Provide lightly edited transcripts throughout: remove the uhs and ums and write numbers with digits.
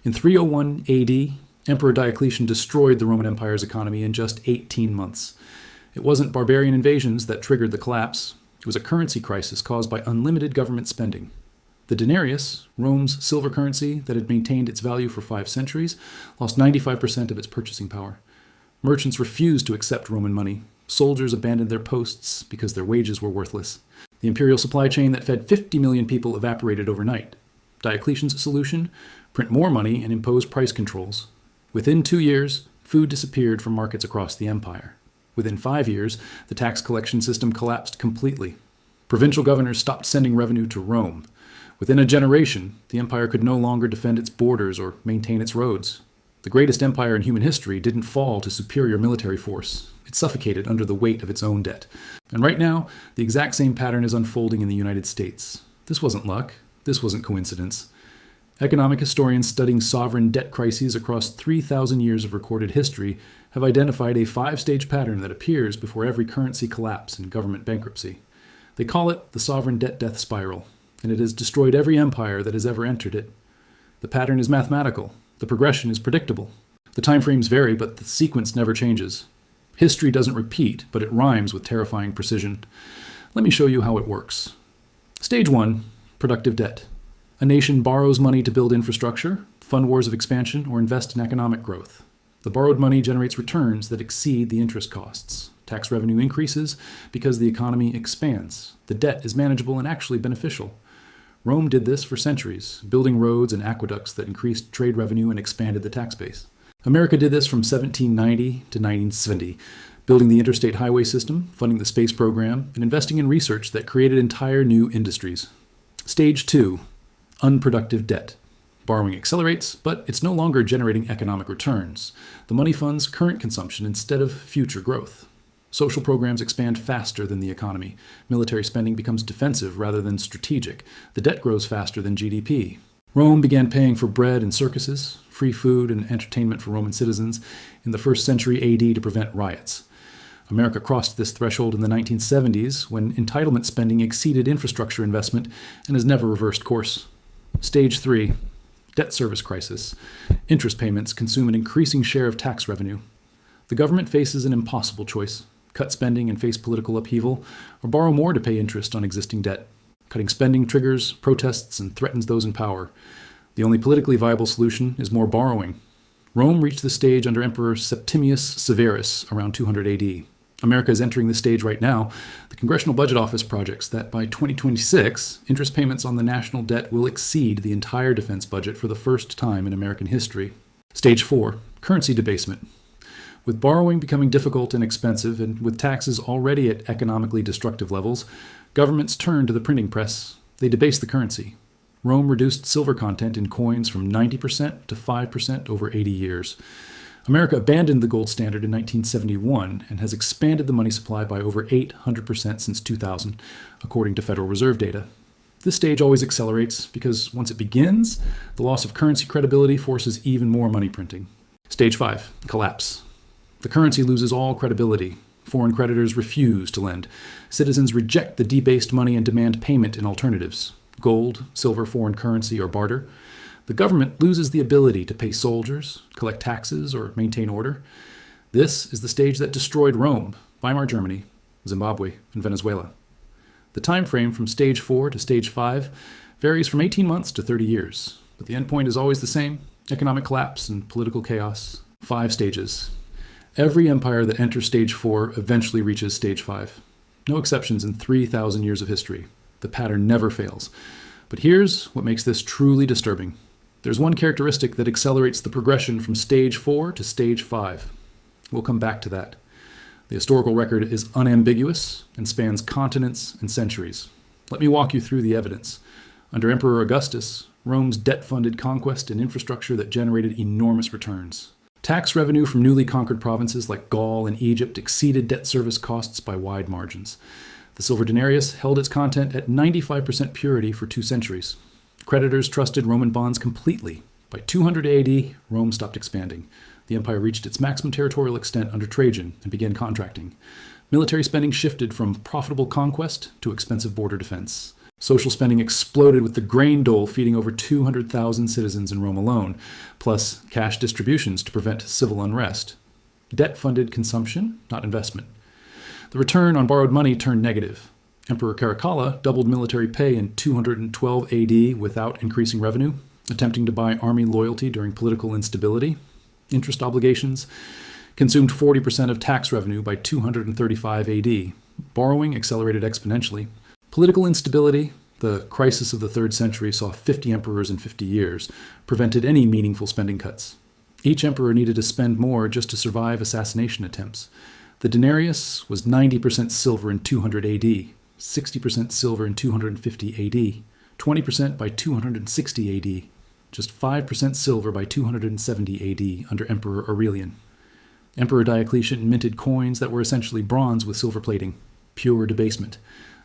In 301 AD, Emperor Diocletian destroyed the Roman Empire's economy in just 18 months. It wasn't barbarian invasions that triggered the collapse. It was a currency crisis caused by unlimited government spending. The denarius, Rome's silver currency that had maintained its value for 5 centuries, lost 95% of its purchasing power. Merchants refused to accept Roman money. Soldiers abandoned their posts because their wages were worthless. The imperial supply chain that fed 50 million people evaporated overnight. Diocletian's solution? Print more money and impose price controls. Within 2 years, food disappeared from markets across the empire. Within 5 years, the tax collection system collapsed completely. Provincial governors stopped sending revenue to Rome. Within a generation, the empire could no longer defend its borders or maintain its roads. The greatest empire in human history didn't fall to superior military force. It suffocated under the weight of its own debt. And right now, the exact same pattern is unfolding in the United States. This wasn't luck. This wasn't coincidence. Economic historians studying sovereign debt crises across 3,000 years of recorded history have identified a 5-stage pattern that appears before every currency collapse and government bankruptcy. They call it the sovereign debt death spiral, and it has destroyed every empire that has ever entered it. The pattern is mathematical. The progression is predictable. The timeframes vary, but the sequence never changes. History doesn't repeat, but it rhymes with terrifying precision. Let me show you how it works. Stage 1, productive debt. A nation borrows money to build infrastructure, fund wars of expansion, or invest in economic growth. The borrowed money generates returns that exceed the interest costs. Tax revenue increases because the economy expands. The debt is manageable and actually beneficial. Rome did this for centuries, building roads and aqueducts that increased trade revenue and expanded the tax base. America did this from 1790 to 1970, building the interstate highway system, funding the space program, and investing in research that created entire new industries. Stage 2. Unproductive debt. Borrowing accelerates, but it's no longer generating economic returns. The money funds current consumption instead of future growth. Social programs expand faster than the economy. Military spending becomes defensive rather than strategic. The debt grows faster than GDP. Rome began paying for bread and circuses, free food and entertainment for Roman citizens in the 1st century AD to prevent riots. America crossed this threshold in the 1970s when entitlement spending exceeded infrastructure investment and has never reversed course. Stage 3. Debt service crisis. Interest payments consume an increasing share of tax revenue. The government faces an impossible choice: cut spending and face political upheaval, or borrow more to pay interest on existing debt. Cutting spending triggers protests and threatens those in power. The only politically viable solution is more borrowing. Rome reached this stage under Emperor Septimius Severus around 200 AD. America is entering this stage right now. The Congressional Budget Office projects that by 2026, interest payments on the national debt will exceed the entire defense budget for the first time in American history. Stage 4. Currency debasement. With borrowing becoming difficult and expensive, and with taxes already at economically destructive levels, governments turn to the printing press. They debase the currency. Rome reduced silver content in coins from 90% to 5% over 80 years. America abandoned the gold standard in 1971 and has expanded the money supply by over 800% since 2000, according to Federal Reserve data. This stage always accelerates because once it begins, the loss of currency credibility forces even more money printing. Stage 5. Collapse. The currency loses all credibility. Foreign creditors refuse to lend. Citizens reject the debased money and demand payment in alternatives: gold, silver, foreign currency, or barter. The government loses the ability to pay soldiers, collect taxes, or maintain order. This is the stage that destroyed Rome, Weimar Germany, Zimbabwe, and Venezuela. The time frame from stage 4 to stage 5 varies from 18 months to 30 years, but the endpoint is always the same: economic collapse and political chaos. 5 stages. Every empire that enters stage 4 eventually reaches stage 5. No exceptions in 3,000 years of history. The pattern never fails. But here's what makes this truly disturbing. There's one characteristic that accelerates the progression from stage 4 to stage 5. We'll come back to that. The historical record is unambiguous and spans continents and centuries. Let me walk you through the evidence. Under Emperor Augustus, Rome's debt-funded conquest and infrastructure that generated enormous returns. Tax revenue from newly conquered provinces like Gaul and Egypt exceeded debt service costs by wide margins. The silver denarius held its content at 95% purity for 2 centuries. Creditors trusted Roman bonds completely. By 200 AD, Rome stopped expanding. The empire reached its maximum territorial extent under Trajan and began contracting. Military spending shifted from profitable conquest to expensive border defense. Social spending exploded, with the grain dole feeding over 200,000 citizens in Rome alone, plus cash distributions to prevent civil unrest. Debt funded consumption, not investment. The return on borrowed money turned negative. Emperor Caracalla doubled military pay in 212 AD without increasing revenue, attempting to buy army loyalty during political instability. Interest obligations consumed 40% of tax revenue by 235 AD. Borrowing accelerated exponentially. Political instability, the crisis of the 3rd century saw 50 emperors in 50 years, prevented any meaningful spending cuts. Each emperor needed to spend more just to survive assassination attempts. The denarius was 90% silver in 200 AD, 60% silver in 250 AD, 20% by 260 AD, just 5% silver by 270 AD under Emperor Aurelian. Emperor Diocletian minted coins that were essentially bronze with silver plating, pure debasement.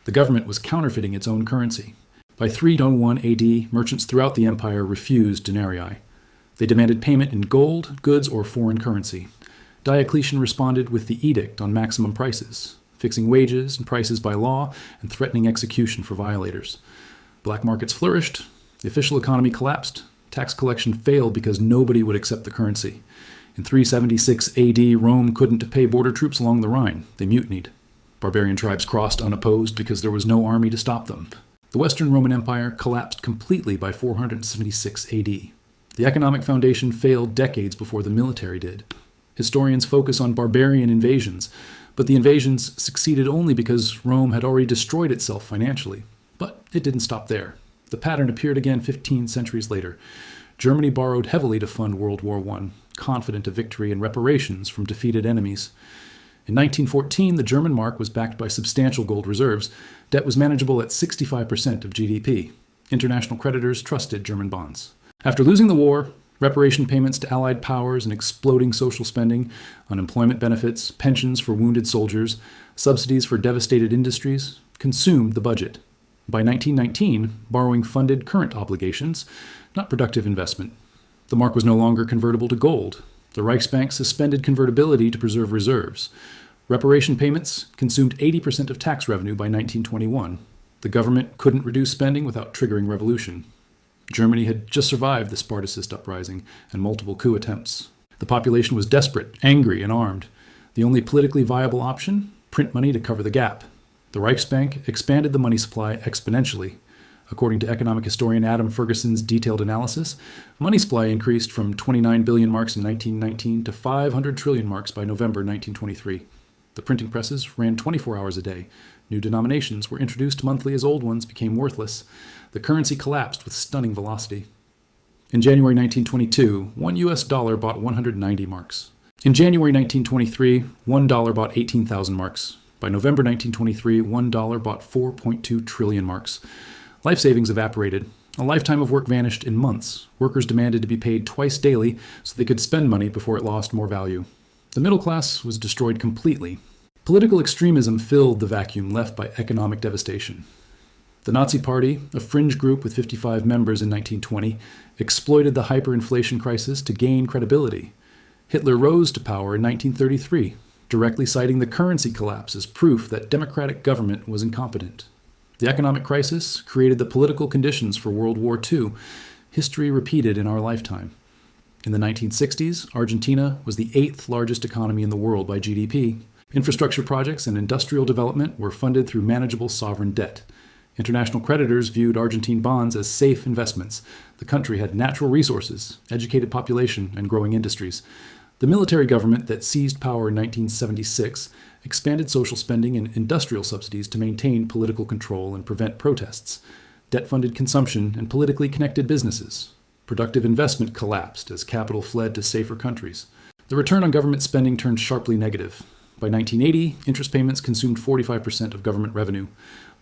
The government was counterfeiting its own currency. By 301 AD, merchants throughout the empire refused denarii. They demanded payment in gold, goods, or foreign currency. Diocletian responded with the edict on maximum prices, fixing wages and prices by law and threatening execution for violators. Black markets flourished, the official economy collapsed, tax collection failed because nobody would accept the currency. In 376 AD, Rome couldn't pay border troops along the Rhine. They mutinied. Barbarian tribes crossed unopposed because there was no army to stop them. The Western Roman Empire collapsed completely by 476 AD. The economic foundation failed decades before the military did. Historians focus on barbarian invasions, but the invasions succeeded only because Rome had already destroyed itself financially. But it didn't stop there. The pattern appeared again 15 centuries later. Germany borrowed heavily to fund World War I, confident of victory and reparations from defeated enemies. In 1914, the German mark was backed by substantial gold reserves. Debt was manageable at 65% of GDP. International creditors trusted German bonds. After losing the war, reparation payments to Allied powers and exploding social spending, unemployment benefits, pensions for wounded soldiers, subsidies for devastated industries, consumed the budget. By 1919, borrowing funded current obligations, not productive investment. The mark was no longer convertible to gold. The Reichsbank suspended convertibility to preserve reserves. Reparation payments consumed 80% of tax revenue by 1921. The government couldn't reduce spending without triggering revolution. Germany had just survived the Spartacist uprising and multiple coup attempts. The population was desperate, angry, and armed. The only politically viable option? Print money to cover the gap. The Reichsbank expanded the money supply exponentially. According to economic historian Adam Ferguson's detailed analysis, money supply increased from 29 billion marks in 1919 to 500 trillion marks by November 1923. The printing presses ran 24 hours a day. New denominations were introduced monthly as old ones became worthless. The currency collapsed with stunning velocity. In January 1922, $1 US bought 190 marks. In January 1923, $1 bought 18,000 marks. By November 1923, $1 bought 4.2 trillion marks. Life savings evaporated. A lifetime of work vanished in months. Workers demanded to be paid twice daily so they could spend money before it lost more value. The middle class was destroyed completely. Political extremism filled the vacuum left by economic devastation. The Nazi Party, a fringe group with 55 members in 1920, exploited the hyperinflation crisis to gain credibility. Hitler rose to power in 1933, directly citing the currency collapse as proof that democratic government was incompetent. The economic crisis created the political conditions for World War II, history repeated in our lifetime. In the 1960s, Argentina was the 8th largest economy in the world by GDP. Infrastructure projects and industrial development were funded through manageable sovereign debt. International creditors viewed Argentine bonds as safe investments. The country had natural resources, educated population, and growing industries. The military government that seized power in 1976 expanded social spending and industrial subsidies to maintain political control and prevent protests. Debt-funded consumption and politically connected businesses. Productive investment collapsed as capital fled to safer countries. The return on government spending turned sharply negative. By 1980, interest payments consumed 45% of government revenue.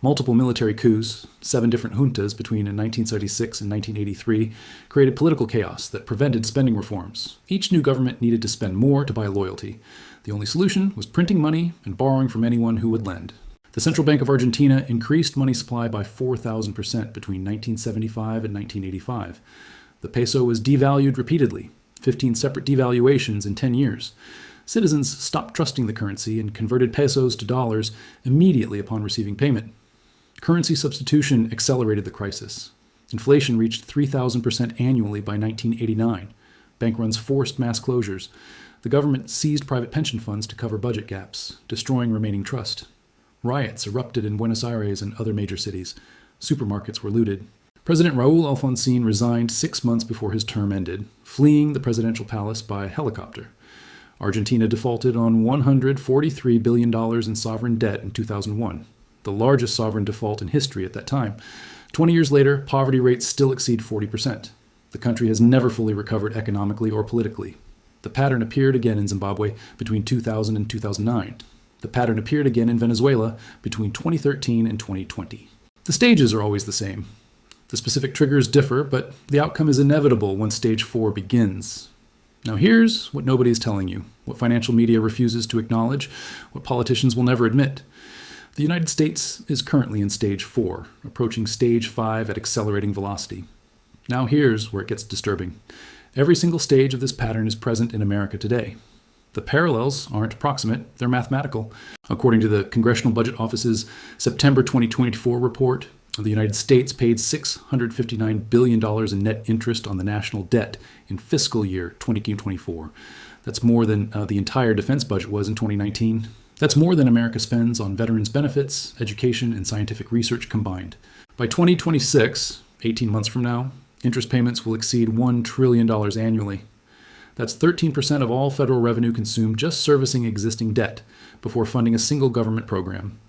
Multiple military coups, 7 different juntas between 1976 and 1983, created political chaos that prevented spending reforms. Each new government needed to spend more to buy loyalty. The only solution was printing money and borrowing from anyone who would lend. The Central Bank of Argentina increased money supply by 4,000% between 1975 and 1985. The peso was devalued repeatedly, 15 separate devaluations in 10 years. Citizens stopped trusting the currency and converted pesos to dollars immediately upon receiving payment. Currency substitution accelerated the crisis. Inflation reached 3,000% annually by 1989. Bank runs forced mass closures. The government seized private pension funds to cover budget gaps, destroying remaining trust. Riots erupted in Buenos Aires and other major cities. Supermarkets were looted. President Raúl Alfonsín resigned 6 months before his term ended, fleeing the presidential palace by helicopter. Argentina defaulted on $143 billion in sovereign debt in 2001, the largest sovereign default in history at that time. 20 years later, poverty rates still exceed 40%. The country has never fully recovered economically or politically. The pattern appeared again in Zimbabwe between 2000 and 2009. The pattern appeared again in Venezuela between 2013 and 2020. The stages are always the same. The specific triggers differ, but the outcome is inevitable once stage 4 begins. Now here's what nobody's telling you, what financial media refuses to acknowledge, what politicians will never admit. The United States is currently in stage 4, approaching stage 5 at accelerating velocity. Now here's where it gets disturbing. Every single stage of this pattern is present in America today. The parallels aren't approximate, they're mathematical. According to the Congressional Budget Office's September 2024 report, the United States paid $659 billion in net interest on the national debt in fiscal year 2024. That's more than the entire defense budget was in 2019. That's more than America spends on veterans' benefits, education, and scientific research combined. By 2026, 18 months from now, interest payments will exceed $1 trillion annually. That's 13% of all federal revenue consumed just servicing existing debt before funding a single government program.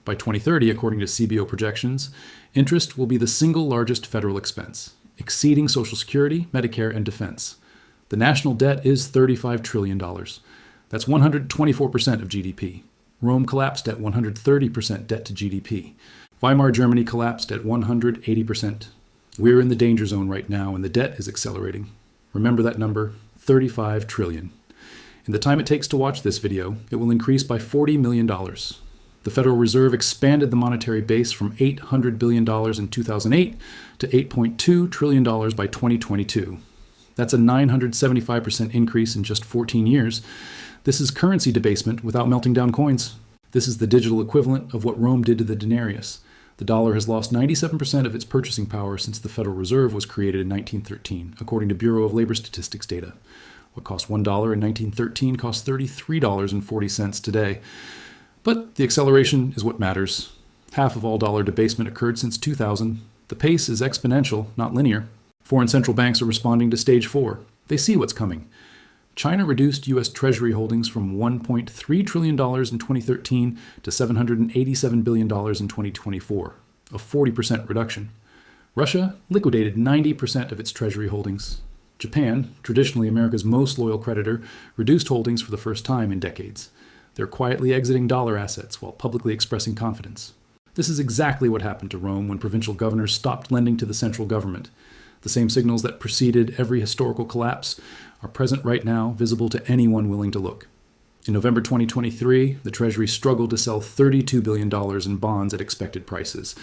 By 2030, according to CBO projections, interest will be the single largest federal expense, exceeding Social Security, Medicare, and defense. The national debt is $35 trillion. That's 124% of GDP. Rome collapsed at 130% debt to GDP. Weimar Germany collapsed at 180%. We're in the danger zone right now, and the debt is accelerating. Remember that number, $35 trillion. In the time it takes to watch this video, it will increase by $40 million. The Federal Reserve expanded the monetary base from $800 billion in 2008 to $8.2 trillion by 2022. That's a 975% increase in just 14 years. This is currency debasement without melting down coins. This is the digital equivalent of what Rome did to the denarius. The dollar has lost 97% of its purchasing power since the Federal Reserve was created in 1913, according to Bureau of Labor Statistics data. What cost $1 in 1913 costs $33.40 today. But the acceleration is what matters. Half of all dollar debasement occurred since 2000. The pace is exponential, not linear. Foreign central banks are responding to stage 4. They see what's coming. China reduced U.S. Treasury holdings from $1.3 trillion in 2013 to $787 billion in 2024, a 40% reduction. Russia liquidated 90% of its Treasury holdings. Japan, traditionally America's most loyal creditor, reduced holdings for the first time in decades. They're quietly exiting dollar assets while publicly expressing confidence. This is exactly what happened to Rome when provincial governors stopped lending to the central government. The same signals that preceded every historical collapse are present right now, visible to anyone willing to look. In November 2023, the Treasury struggled to sell $32 billion in bonds at expected prices.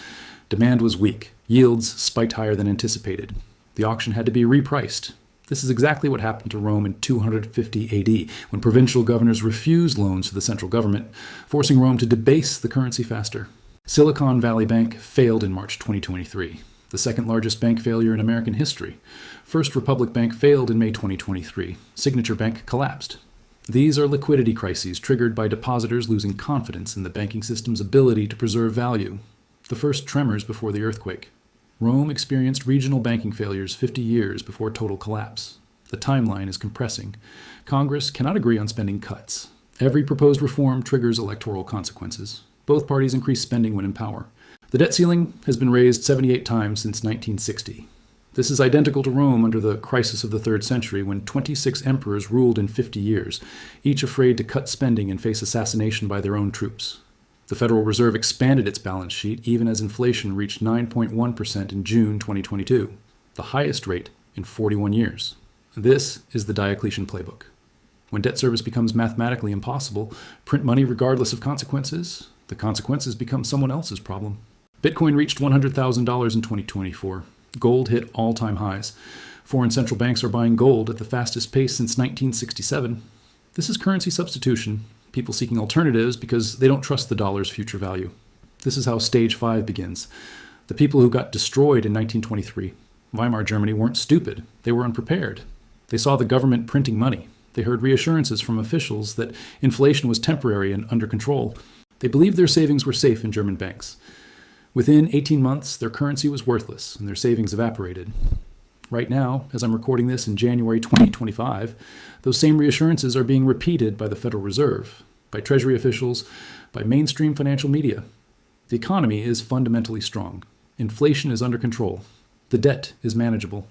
Demand was weak. Yields spiked higher than anticipated. The auction had to be repriced. This is exactly what happened to Rome in 250 AD, when provincial governors refused loans to the central government, forcing Rome to debase the currency faster. Silicon Valley Bank failed in March 2023. The second largest bank failure in American history. First Republic Bank failed in May 2023. Signature Bank collapsed. These are liquidity crises triggered by depositors losing confidence in the banking system's ability to preserve value. The first tremors before the earthquake. Rome experienced regional banking failures 50 years before total collapse. The timeline is compressing. Congress cannot agree on spending cuts. Every proposed reform triggers electoral consequences. Both parties increase spending when in power. The debt ceiling has been raised 78 times since 1960. This is identical to Rome under the crisis of the 3rd century, when 26 emperors ruled in 50 years, each afraid to cut spending and face assassination by their own troops. The Federal Reserve expanded its balance sheet even as inflation reached 9.1% in June 2022, the highest rate in 41 years. This is the Diocletian playbook. When debt service becomes mathematically impossible, print money regardless of consequences. The consequences become someone else's problem. Bitcoin reached $100,000 in 2024. Gold hit all-time highs. Foreign central banks are buying gold at the fastest pace since 1967. This is currency substitution, people seeking alternatives because they don't trust the dollar's future value. This is how stage 5 begins. The people who got destroyed in 1923, Weimar Germany, weren't stupid. They were unprepared. They saw the government printing money. They heard reassurances from officials that inflation was temporary and under control. They believed their savings were safe in German banks. Within 18 months, their currency was worthless and their savings evaporated. Right now, as I'm recording this in January 2025, those same reassurances are being repeated by the Federal Reserve, by Treasury officials, by mainstream financial media. The economy is fundamentally strong. Inflation is under control. The debt is manageable.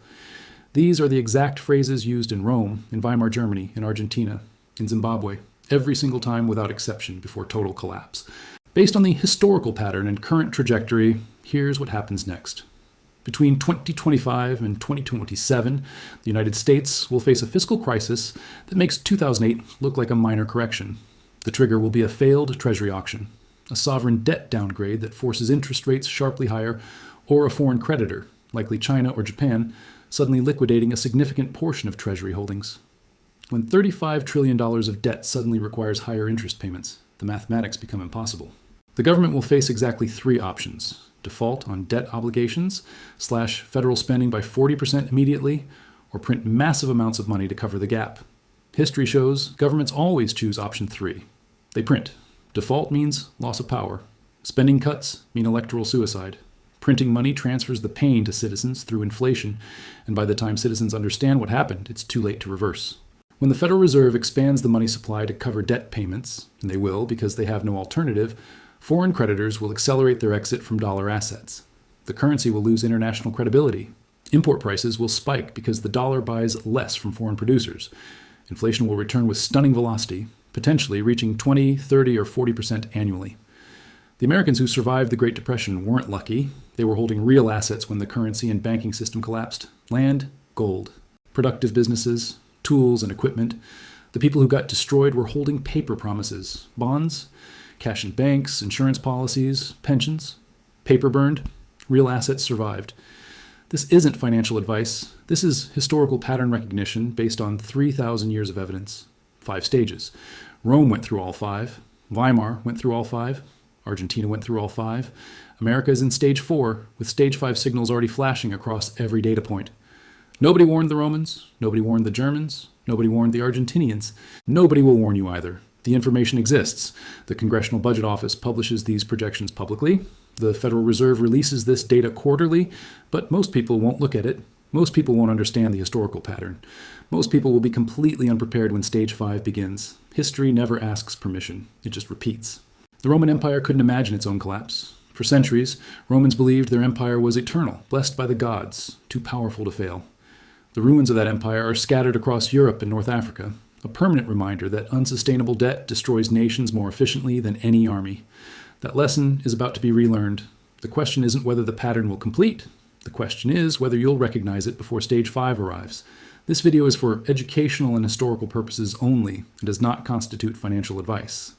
These are the exact phrases used in Rome, in Weimar Germany, in Argentina, in Zimbabwe, every single time without exception before total collapse. Based on the historical pattern and current trajectory, here's what happens next. Between 2025 and 2027, the United States will face a fiscal crisis that makes 2008 look like a minor correction. The trigger will be a failed Treasury auction, a sovereign debt downgrade that forces interest rates sharply higher, or a foreign creditor, likely China or Japan, suddenly liquidating a significant portion of Treasury holdings. When $35 trillion of debt suddenly requires higher interest payments, the mathematics become impossible. The government will face exactly 3 options: default on debt obligations, slash federal spending by 40% immediately, or print massive amounts of money to cover the gap. History shows governments always choose option 3. They print. Default means loss of power. Spending cuts mean electoral suicide. Printing money transfers the pain to citizens through inflation, and by the time citizens understand what happened, it's too late to reverse. When the Federal Reserve expands the money supply to cover debt payments, and they will because they have no alternative, foreign creditors will accelerate their exit from dollar assets. The currency will lose international credibility. Import prices will spike because the dollar buys less from foreign producers. Inflation will return with stunning velocity, potentially reaching 20, 30, or 40% annually. The Americans who survived the Great Depression weren't lucky. They were holding real assets when the currency and banking system collapsed. Land, gold, productive businesses, tools and equipment. The people who got destroyed were holding paper promises, bonds, cash in banks, insurance policies, pensions. Paper burned, real assets survived. This isn't financial advice. This is historical pattern recognition based on 3,000 years of evidence. 5 stages. Rome went through all 5. Weimar went through all 5. Argentina went through all 5. America is in stage 4, with stage 5 signals already flashing across every data point. Nobody warned the Romans. Nobody warned the Germans. Nobody warned the Argentinians. Nobody will warn you either. The information exists. The Congressional Budget Office publishes these projections publicly. The Federal Reserve releases this data quarterly, but most people won't look at it. Most people won't understand the historical pattern. Most people will be completely unprepared when stage 5 begins. History never asks permission. It just repeats. The Roman Empire couldn't imagine its own collapse. For centuries, Romans believed their empire was eternal, blessed by the gods, too powerful to fail. The ruins of that empire are scattered across Europe and North Africa, a permanent reminder that unsustainable debt destroys nations more efficiently than any army. That lesson is about to be relearned. The question isn't whether the pattern will complete. The question is whether you'll recognize it before stage 5 arrives. This video is for educational and historical purposes only and does not constitute financial advice.